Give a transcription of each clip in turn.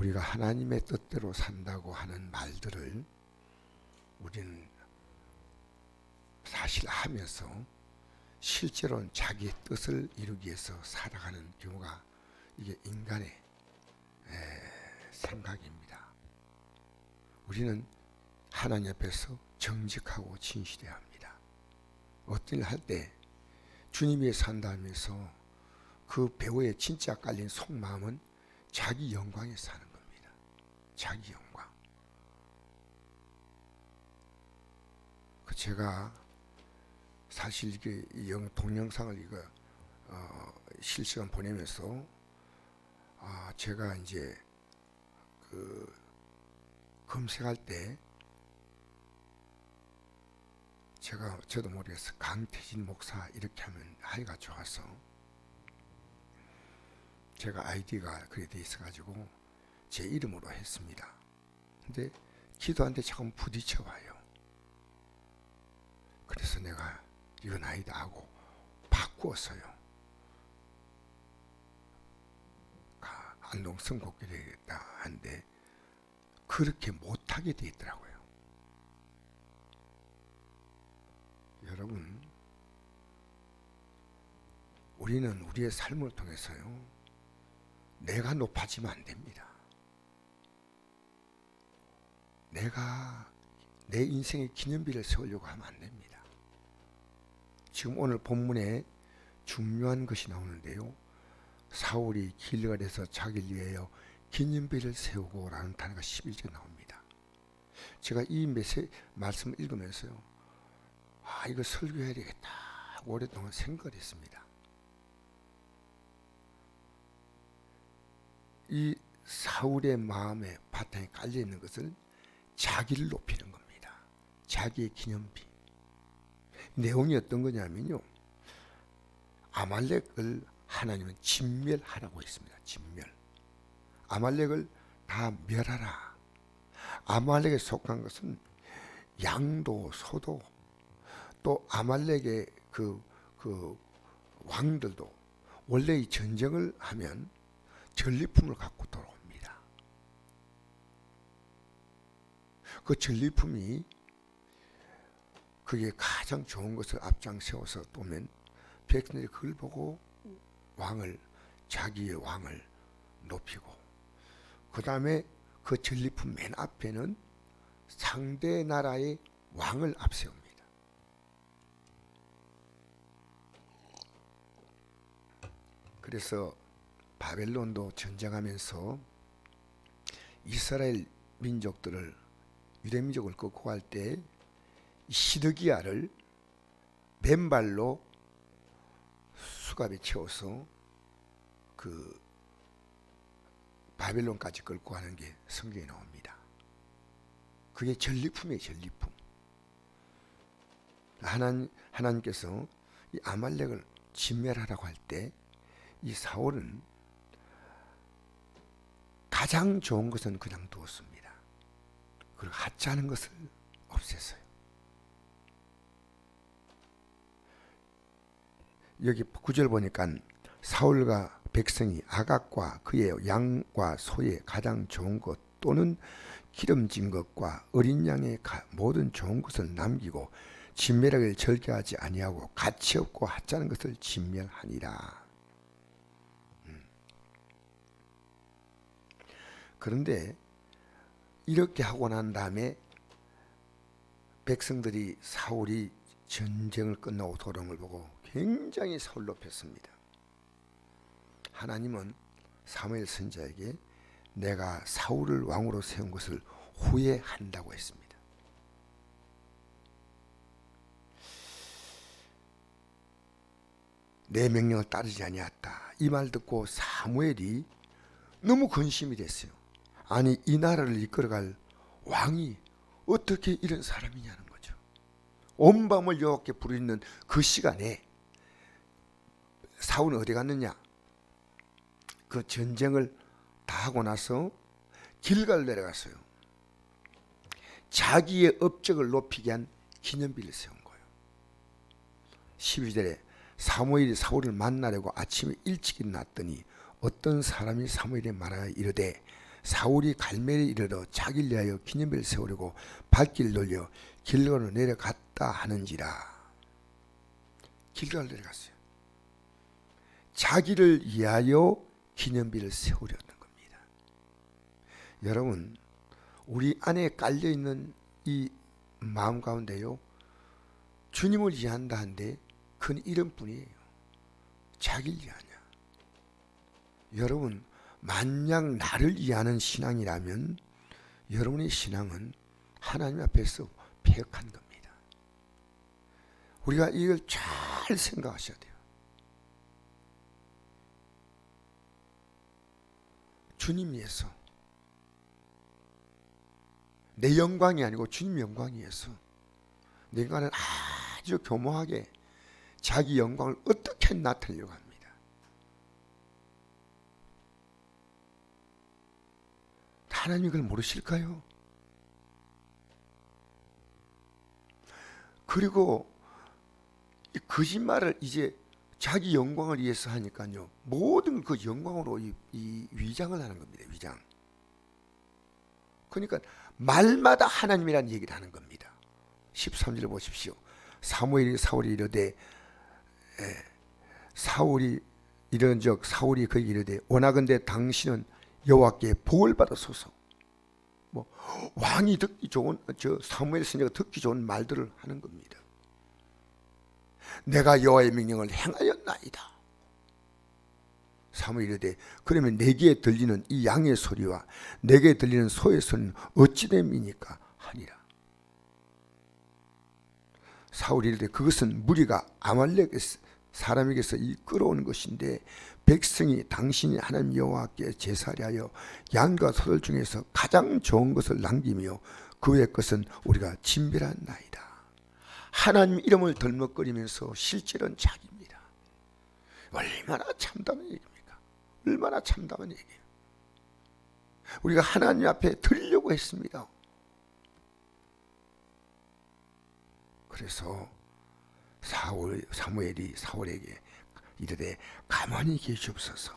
우리가 하나님의 뜻대로 산다고 하는 말들을 우리는 사실 하면서 실제로는 자기의 뜻을 이루기 위해서 살아가는 경우가 이게 인간의 생각입니다. 우리는 하나님 앞에서 정직하고 진실해야 합니다. 어떤 일 할 때 주님 위해 산다 하면서 그 배우에 진짜 깔린 속마음은 자기 영광에 사는 겁니다. 자기 영광. 제가 사실 이게 동영상을 실시간 보내면서 제가 이제 검색할 때 저도 모르겠어요. 강태진 목사 이렇게 하면 하기가 좋아서 제가 아이디가 그렇게 돼 있어가지고 제 이름으로 했습니다. 근데 기도하는데 자꾸 부딪혀 와요. 그래서 내가 이건 아니다 하고 바꾸었어요. 안동 선곡이 되겠다 한데 그렇게 못하게 돼 있더라고요. 여러분, 우리는 우리의 삶을 통해서요, 내가 높아지면 안 됩니다. 내가 내 인생의 기념비를 세우려고 하면 안 됩니다. 지금 오늘 본문에 중요한 것이 나오는데요, 사울이 길갈에서 자기를 위하여 기념비를 세우고 라는 단어가 11절에 나옵니다. 제가 이 말씀을 읽으면서요, 이거 설교해야 되겠다 하고 오랫동안 생각을 했습니다. 이 사울의 마음에 바탕에 깔려있는 것을 자기를 높이는 겁니다. 자기의 기념비. 내용이 어떤 거냐면요, 아말렉을 하나님은 진멸하라고 했습니다. 진멸. 아말렉을 다 멸하라. 아말렉에 속한 것은 양도 소도 또 아말렉의 그 왕들도 원래 이 전쟁을 하면 전리품을 갖고 돌아옵니다. 그 전리품이 그게 가장 좋은 것을 앞장 세워서 보면 백성들이 그걸 보고 자기의 왕을 높이고, 그 다음에 그 전리품 맨 앞에는 상대 나라의 왕을 앞세웁니다. 그래서 바벨론도 전쟁하면서 이스라엘 민족들을, 유대 민족을 꺾고 갈 때 시드기야를 맨발로 수갑에 채워서 그 바벨론까지 끌고 가는 게 성경에 나옵니다. 그게 전리품이에요. 전리품. 하나님께서 이 아말렉을 진멸하라고 할 때 이 사울은 가장 좋은 것은 그냥 두었습니다. 그리고 하찮은 것을 없앴어요. 여기 9절 보니까 사울과 백성이 아각과 그의 양과 소의 가장 좋은 것 또는 기름진 것과 어린 양의 모든 좋은 것을 남기고 진멸하기를 절개하지 아니하고 가치 없고 하찮은 것을 진멸하니라. 그런데 이렇게 하고 난 다음에 백성들이 사울이 전쟁을 끝나고 돌아온 걸 보고 굉장히 사울 높였습니다. 하나님은 사무엘 선지자에게 내가 사울을 왕으로 세운 것을 후회한다고 했습니다. 내 명령을 따르지 아니했다. 이 말 듣고 사무엘이 너무 근심이 됐어요. 아니, 이 나라를 이끌어갈 왕이 어떻게 이런 사람이냐는 거죠. 온 밤을 여호와께 부르짖는 그 시간에 사울은 어디 갔느냐? 그 전쟁을 다 하고 나서 길갈 내려갔어요. 자기의 업적을 높이게 한 기념비를 세운 거예요. 12절에 사무엘이 사울을 만나려고 아침에 일찍 일어났더니 어떤 사람이 사무엘에 말하여 이르되 사울이 갈멜에 이르러 자기를 위하여 기념비를 세우려고 발길을 돌려 길가로 내려갔다 하는지라. 길가로 내려갔어요. 자기를 위하여 기념비를 세우려는 겁니다. 여러분, 우리 안에 깔려있는 이 마음 가운데요, 주님을 위한다 한데 큰 이름뿐이에요. 자기를 위하냐. 여러분, 만약 나를 위하는 신앙이라면 여러분의 신앙은 하나님 앞에서 폐역한 겁니다. 우리가 이걸 잘 생각하셔야 돼요. 주님 위해서, 내 영광이 아니고 주님 영광 위해서, 내가는 아주 교묘하게 자기 영광을 어떻게 나타내려고 합니다. 하나님이 그걸 모르실까요? 그리고 이 거짓말을 이제 자기 영광을 위해서 하니까요, 모든 그 영광으로 이 위장을 하는 겁니다. 위장. 그러니까 말마다 하나님이라는 얘기를 하는 겁니다. 13절을 보십시오. 사울이 이르되, 사울이 이런즉 사울이 그에게 이르되, 원하건대 당신은 여호와께 복을 받으소서. 뭐 왕이 듣기 좋은, 사무엘 선지자가 듣기 좋은 말들을 하는 겁니다. 내가 여호와의 명령을 행하였나이다. 사무엘이 이르되, 그러면 내게 들리는 이 양의 소리와 내게 들리는 소의 소리는 어찌 됨이니까 하니라. 사울이 이르되, 그것은 무리가 아말렉 사람에게서 끌어오는 것인데 백성이 당신이 하나님 여호와께 제사를 하여 양과 소들 중에서 가장 좋은 것을 남기며 그 외의 것은 우리가 진멸하나이다. 하나님 이름을 덜먹거리면서 실제로는 자기입니다. 얼마나 참담한 얘기입니까? 얼마나 참담한 얘기예요. 우리가 하나님 앞에 드리려고 했습니다. 그래서 사무엘이 사울에게 이르되, 가만히 계시옵소서.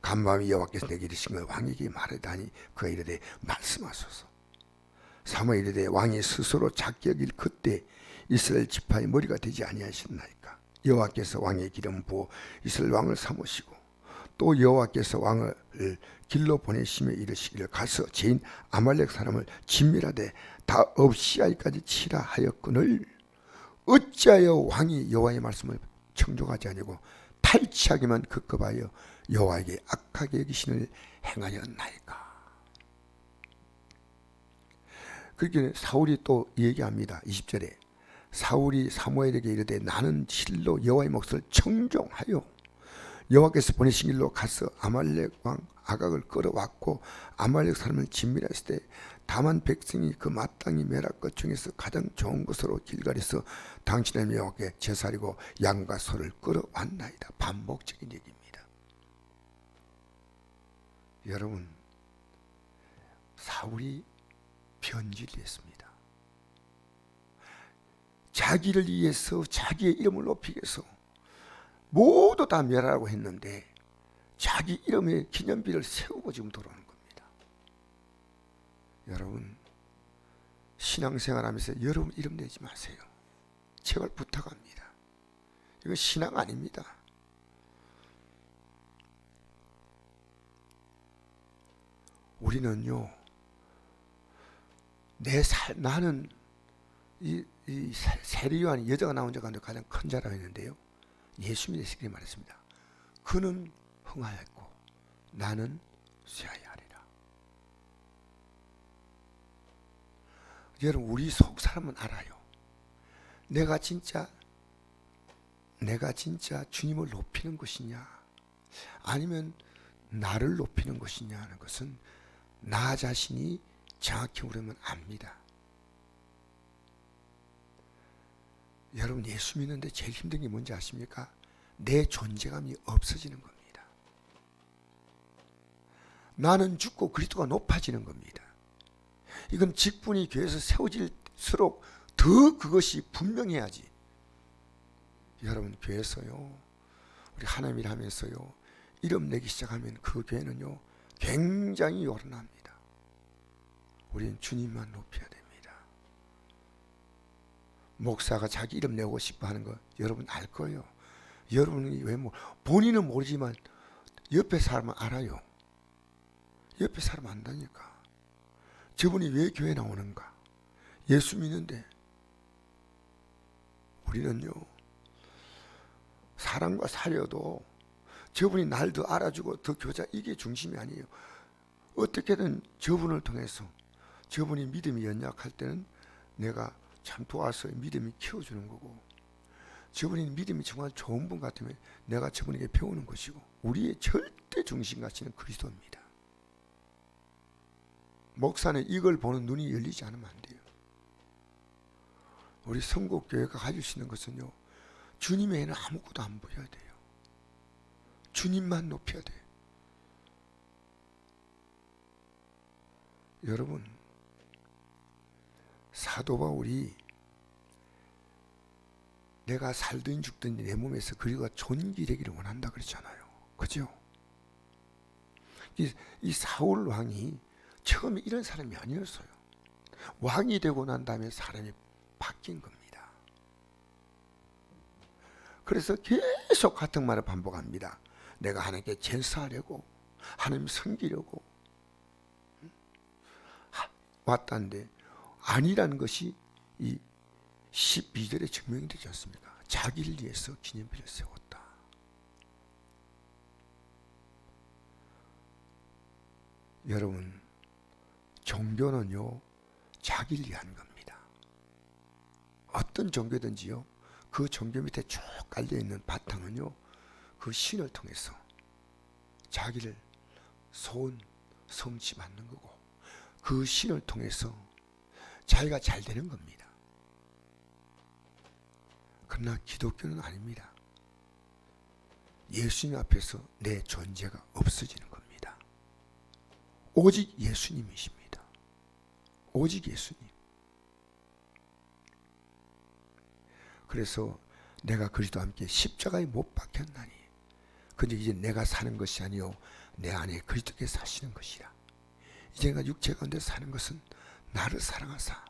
간밤에 여호와께서 내게 이르신 걸 왕에게 말하다니 그가 이르되, 말씀하소서. 사무엘이 이르되, 왕이 스스로 작게 여길 그때 이스라엘 지파의 머리가 되지 아니하셨나이까. 여호와께서 왕의 기름 부어 이스라엘 왕을 삼으시고 또 여호와께서 왕을 길로 보내시며 이르시기를, 가서 죄인 아말렉 사람을 진멸하되 다 없이 하기까지 치라 하였거늘 어찌하여 왕이 여호와의 말씀을 청종하지 아니고 탈취하기만 급급하여 여호와에게 악하게 여기신을 행하였나이까. 그렇게 사울이 또 얘기합니다. 20절에 사울이 사무엘에게 이르되, 나는 실로 여호와의 몫을 청종하여 여호와께서 보내신 길로 가서 아말렉 왕 아각을 끌어왔고 아말렉 사람을 진멸했을 때 다만 백성이 그 마땅히 멸할 것 중에서 가장 좋은 것으로 길갈에서 당신의 여호와께 제사리고 양과 소를 끌어왔나이다. 반복적인 얘기입니다. 여러분, 사울이 변질을 했습니다. 자기를 위해서 자기의 이름을 높이기 위해서 모두 다 멸하라고 했는데 자기 이름의 기념비를 세우고 지금 돌아오는 겁니다. 여러분, 신앙생활하면서 여러분 이름 내지 마세요. 제발 부탁합니다. 이건 신앙 아닙니다. 우리는요, 나는 이 세례요한이 여자가 나온 자 가운데 가장 큰 자라고 했는데요, 예수님이 이렇게 말했습니다. 그는 흥하였고 나는 쇠하여 하리라. 여러분, 우리 속 사람은 알아요. 내가 진짜 주님을 높이는 것이냐 아니면 나를 높이는 것이냐 하는 것은 나 자신이 정확히 우리는 압니다. 여러분, 예수 믿는데 제일 힘든 게 뭔지 아십니까? 내 존재감이 없어지는 겁니다. 나는 죽고 그리스도가 높아지는 겁니다. 이건 직분이 교회에서 세워질수록 더 그것이 분명해야지. 여러분, 교회에서요, 우리 하나님 일 하면서요, 이름 내기 시작하면 그 교회는요 굉장히 요란합니다. 우리는 주님만 높여야 됩니다. 목사가 자기 이름 내고 싶어 하는 거 여러분 알 거예요. 여러분이 왜 본인은 모르지만 옆에 사람은 알아요. 옆에 사람 안다니까. 저분이 왜 교회 나오는가? 예수 믿는데. 우리는요, 사람과 살려도 저분이 날 더 알아주고 더 교자, 이게 중심이 아니에요. 어떻게든 저분을 통해서, 저분이 믿음이 연약할 때는 내가 참 도와서 믿음이 키워주는 거고, 저분이 믿음이 정말 좋은 분 같으면 내가 저분에게 배우는 것이고, 우리의 절대 중심 가치는 그리스도입니다. 목사는 이걸 보는 눈이 열리지 않으면 안 돼요. 우리 성국교회가 가질 수 있는 것은요, 주님 외에는 아무것도 안 보여야 돼요. 주님만 높여야 돼요. 여러분, 사도 바울이 내가 살든 죽든 내 몸에서 그리가 존귀되기를 원한다 그랬잖아요. 그죠? 이 사울 왕이 처음에 이런 사람이 아니었어요. 왕이 되고 난 다음에 사람이 바뀐 겁니다. 그래서 계속 같은 말을 반복합니다. 내가 하나님께 제사하려고, 하나님 섬기려고 왔다는데 아니라는 것이 이 12절에 증명이 되지 않습니까? 자기를 위해서 기념비를 세웠다. 여러분, 종교는요, 자기를 위한 겁니다. 어떤 종교든지요, 그 종교 밑에 쭉 깔려있는 바탕은요, 그 신을 통해서 자기를 성취 받는 거고, 그 신을 통해서 자기가 잘 되는 겁니다. 그러나 기독교는 아닙니다. 예수님 앞에서 내 존재가 없어지는 겁니다. 오직 예수님이십니다. 오직 예수님. 그래서 내가 그리스도와 함께 십자가에 못 박혔나니 근데 이제 내가 사는 것이 아니요 내 안에 그리스도께서 사시는 것이라. 이제 내가 육체 가운데 사는 것은 나를 사랑하사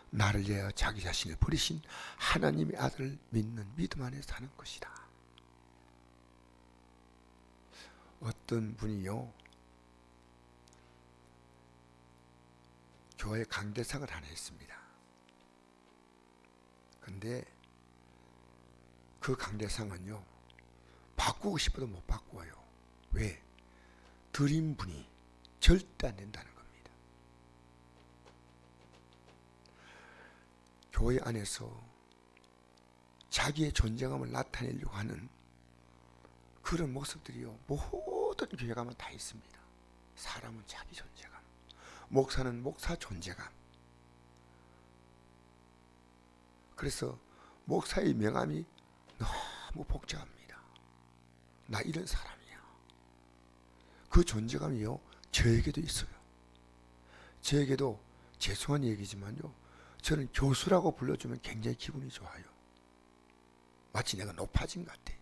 나를 위하여 자기 자신을 버리신 하나님의 아들을 믿는 믿음 안에 사는 것이다. 어떤 분이요, 교회 강대상을 하나 했습니다. 근데 그 강대상은요, 바꾸고 싶어도 못 바꾸어요. 왜? 드린 분이 절대 안 된다는 겁니다. 교회 안에서 자기의 존재감을 나타내려고 하는 그런 모습들이요, 모든 교회 가면 다 있습니다. 사람은 자기 존재감, 목사는 목사 존재감. 그래서 목사의 명함이 너무 복잡합니다. 나 이런 사람이야. 그 존재감이요, 저에게도 있어요. 저에게도 죄송한 얘기지만요, 저는 교수라고 불러주면 굉장히 기분이 좋아요. 마치 내가 높아진 것 같아.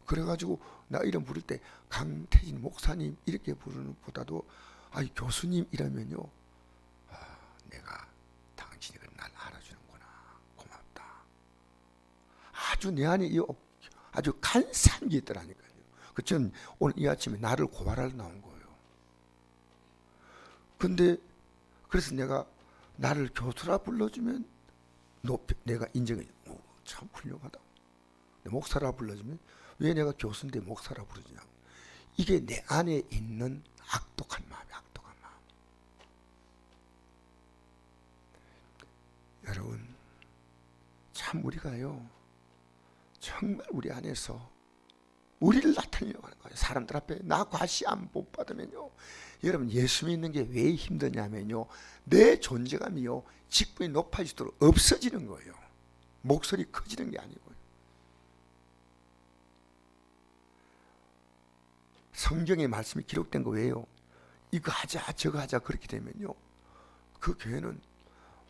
그래가지고 나 이름 부를 때 강태진 목사님 이렇게 부르는 것보다도 교수님 이러면요, 내가 당신이 날 알아주는구나, 고맙다. 아주 내 안에 아주 간사한 게 있더라니까요. 전 오늘 이 아침에 나를 고발하러 나온 거예요. 근데 그래서 내가 나를 교수라 불러주면 내가 인정해. 참 훌륭하다. 목사라 불러주면 왜 내가 교수인데 목사라 부르냐고. 이게 내 안에 있는 악독한 마음이야, 악독한 마음. 여러분, 참 우리가요, 정말 우리 안에서 우리를 나타내려고 하는 거예요. 사람들 앞에 나 과시 안 못 받으면요, 여러분 예수 믿는 게 왜 힘드냐면요, 내 존재감이요 직분이 높아지도록 없어지는 거예요. 목소리 커지는 게 아니고요. 성경의 말씀이 기록된 거 왜요? 이거 하자 저거 하자 그렇게 되면요, 그 교회는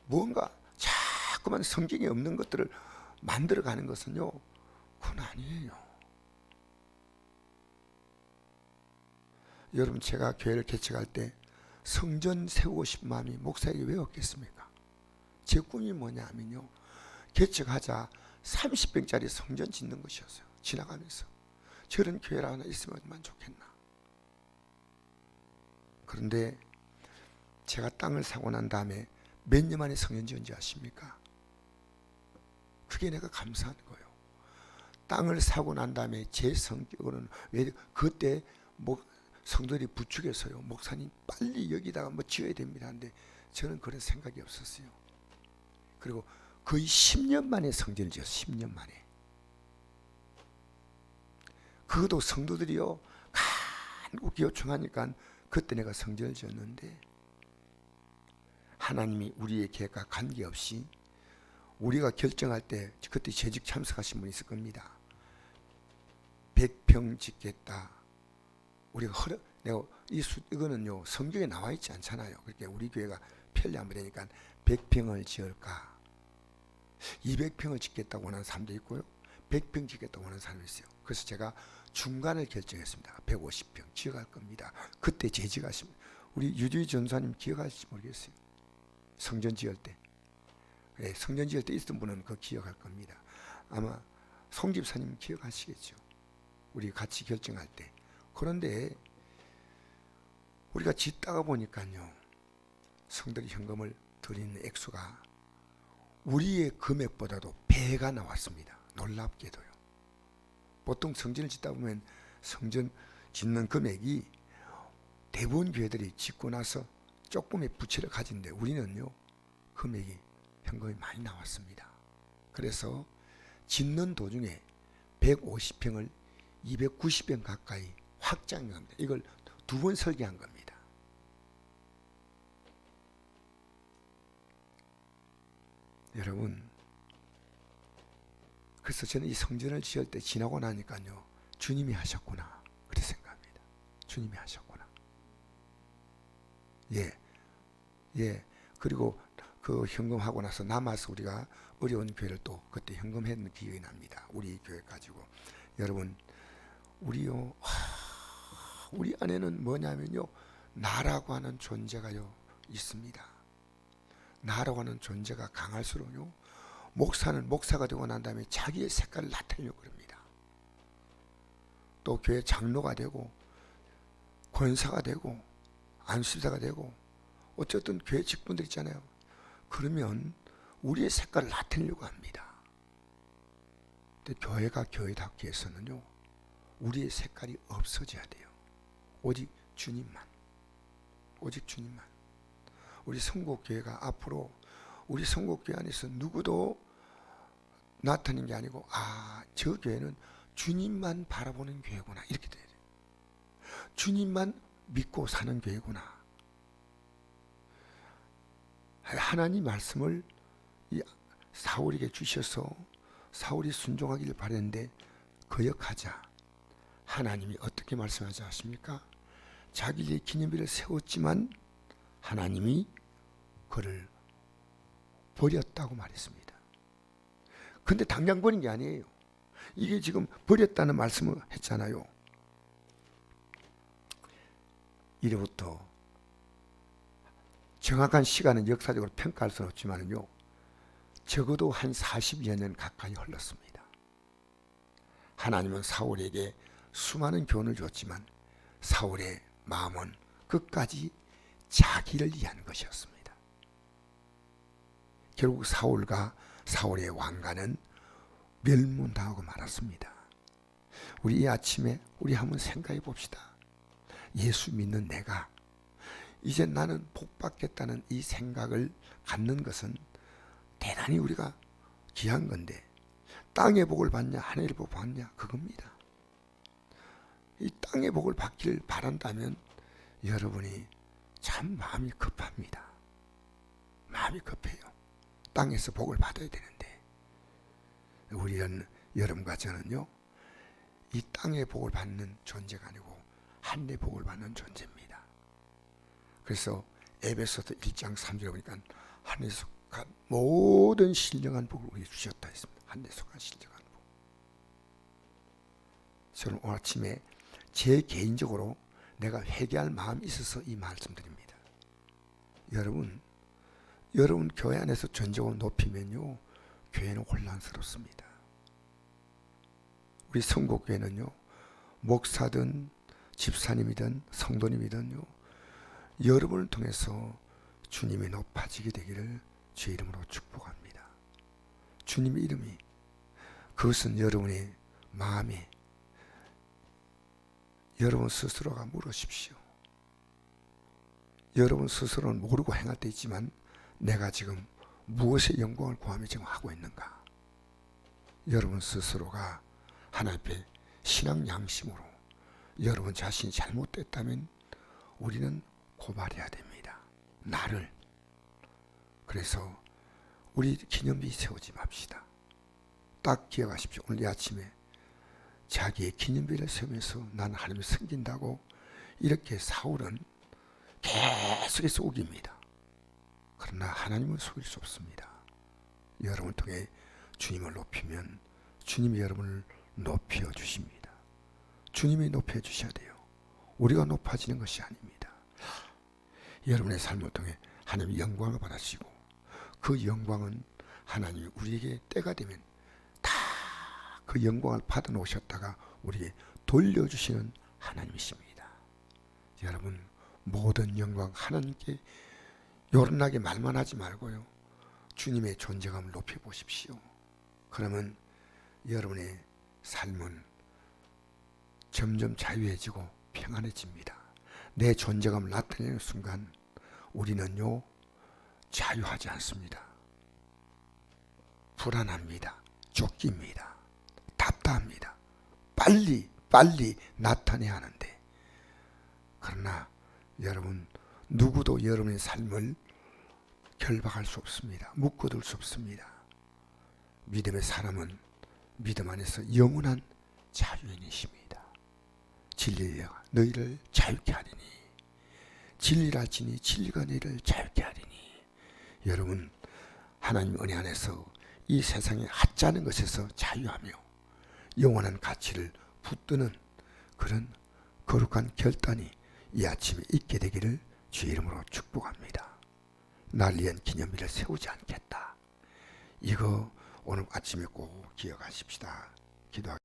뭔가 자꾸만 성경에 없는 것들을 만들어가는 것은요, 그건 아니에요. 여러분, 제가 교회를 개척할 때 성전 세우고 싶은 마음이 목사에게 왜 없겠습니까? 제 꿈이 뭐냐면요, 개척하자 30평짜리 성전 짓는 것이었어요. 지나가면서 저런 교회가 하나 있으면 좋겠나. 그런데 제가 땅을 사고 난 다음에 몇 년 만에 성전 지은지 아십니까? 그게 내가 감사한 거예요. 땅을 사고 난 다음에 제 성격으로는, 왜 그때 성도들이 부축해서요, 목사님 빨리 여기다가 뭐 지어야 됩니다 하는데 저는 그런 생각이 없었어요. 그리고 거의 10년 만에 성전을 지었어요. 10년 만에. 그것도 성도들이요 간곡히 요청하니까 그때 내가 성전을 지었는데, 하나님이 우리의 계획과 관계없이 우리가 결정할 때, 그때 재직 참석하신 분이 있을 겁니다. 100평 짓겠다. 우리가 이거는요 성경에 나와 있지 않잖아요. 그러니까 우리 교회가 편리하면 되니까 100평을 지을까, 200평을 짓겠다고 하는 사람도 있고요, 100평 짓겠다고 하는 사람이 있어요. 그래서 제가 중간을 결정했습니다. 150평 지어갈 겁니다. 그때 재직하신 우리 유주희 전사님 기억하실지 모르겠어요. 성전 지을 때, 네, 성전 지을 때 있던 분은 그거 기억할 겁니다. 아마 송 집사님 기억하시겠죠. 우리 같이 결정할 때. 그런데 우리가 짓다가 보니까요, 성들이 현금을 드리는 액수가 우리의 금액보다도 배가 나왔습니다. 놀랍게도요. 보통 성전을 짓다 보면 성전 짓는 금액이, 대부분 교회들이 짓고 나서 조금의 부채를 가진데 우리는요 금액이, 현금이 많이 나왔습니다. 그래서 짓는 도중에 150평을 290평 가까이 확장한 겁니다. 이걸 2번 설계한 겁니다. 여러분, 그래서 저는 이 성전을 지을 때 지나고 나니까요, 주님이 하셨구나 그렇게 생각합니다. 주님이 하셨구나. 예. 그리고 그 현금하고 나서 남아서 우리가 어려운 교회를 또 그때 현금했는 기억이 납니다. 우리 교회 가지고. 여러분, 우리요, 우리 안에는 뭐냐면요, 나라고 하는 존재가요 있습니다. 나라고 하는 존재가 강할수록요, 목사는 목사가 되고 난 다음에 자기의 색깔을 나타내려고 그럽니다. 또 교회 장로가 되고 권사가 되고 안수사가 되고 어쨌든 교회 직분들 있잖아요. 그러면 우리의 색깔을 나타내려고 합니다. 근데 교회가 교회답기 위해서는요, 우리의 색깔이 없어져야 돼요. 오직 주님만. 오직 주님만. 우리 성국교회가 앞으로, 우리 성국교회 안에서 누구도 나타내는 게 아니고, 저 교회는 주님만 바라보는 교회구나, 이렇게 돼야 돼요. 주님만 믿고 사는 교회구나. 하나님 말씀을 사울에게 주셔서 사울이 순종하기를 바랬는데 거역하자 하나님이 어떻게 말씀하지 않습니까? 자기의 기념비를 세웠지만 하나님이 그를 버렸다고 말했습니다. 근데 당장 버린 게 아니에요. 이게 지금 버렸다는 말씀을 했잖아요. 이로부터 정확한 시간은 역사적으로 평가할 수는 없지만요, 적어도 한 40여 년 가까이 흘렀습니다. 하나님은 사울에게 수많은 교훈을 줬지만 사울의 마음은 끝까지 자기를 위한 것이었습니다. 결국 사울과 사울의 왕가는 멸문당하고 말았습니다. 우리 이 아침에 우리 한번 생각해 봅시다. 예수 믿는 내가 이제 나는 복받겠다는 이 생각을 갖는 것은 대단히 우리가 귀한 건데, 땅의 복을 받냐 하늘의 복을 받냐 그겁니다. 이 땅의 복을 받기를 바란다면 여러분이 참 마음이 급합니다. 마음이 급해요. 땅에서 복을 받아야 되는데, 우리는, 여러분과 저는요, 이 땅의 복을 받는 존재가 아니고 하늘의 복을 받는 존재입니다. 그래서 에베소서 1장 3절에 보니까 하늘에서 속한 모든 신령한 복을 우리에게 주셨다 했습니다. 하늘에 속한 신령한 복. 저는 오늘 아침에 제 개인적으로 내가 회개할 마음이 있어서 이 말씀드립니다. 여러분 교회 안에서 전적으로 높이면요, 교회는 혼란스럽습니다. 우리 성곡교회는요, 목사든 집사님이든 성도님이든요, 여러분을 통해서 주님이 높아지게 되기를 주의 이름으로 축복합니다. 주님의 이름이, 그것은 여러분의 마음에 여러분 스스로가 물으십시오. 여러분 스스로는 모르고 행할 때 있지만 내가 지금 무엇의 영광을 구하며 지금 하고 있는가? 여러분 스스로가 하나님 앞에 신앙 양심으로 여러분 자신이 잘못됐다면 우리는 고발해야 됩니다. 나를. 그래서 우리 기념비 세우지 맙시다. 딱 기억하십시오. 오늘 이 아침에 자기의 기념비를 세우면서 나는 하나님을 섬긴다고 이렇게 사울은 계속해서 우깁니다. 그러나 하나님은 속일 수 없습니다. 여러분을 통해 주님을 높이면 주님이 여러분을 높여 주십니다. 주님이 높여 주셔야 돼요. 우리가 높아지는 것이 아닙니다. 여러분의 삶을 통해 하나님의 영광을 받으시고 그 영광은 하나님이 우리에게 때가 되면 다 그 영광을 받아 놓으셨다가 우리에게 돌려주시는 하나님이십니다. 여러분 모든 영광 하나님께 요란하게 말만 하지 말고요, 주님의 존재감을 높여보십시오. 그러면 여러분의 삶은 점점 자유해지고 평안해집니다. 내 존재감을 나타내는 순간 우리는요, 자유하지 않습니다. 불안합니다. 쫓깁니다. 답답합니다. 빨리 나타내야 하는데, 그러나 여러분 누구도 여러분의 삶을 결박할 수 없습니다. 묶어둘 수 없습니다. 믿음의 사람은 믿음 안에서 영원한 자유인이십니다. 진리가 너희를 자유케 하리니, 진리라 지니 진리가 너희를 자유케 하리니. 여러분 하나님 은혜 안에서 이 세상에 하찮은 것에서 자유하며 영원한 가치를 붙드는 그런 거룩한 결단이 이 아침에 있게 되기를 주의 이름으로 축복합니다. 날 위한 기념비를 세우지 않겠다. 이거 오늘 아침에 꼭 기억하십시다. 기도하겠습니다.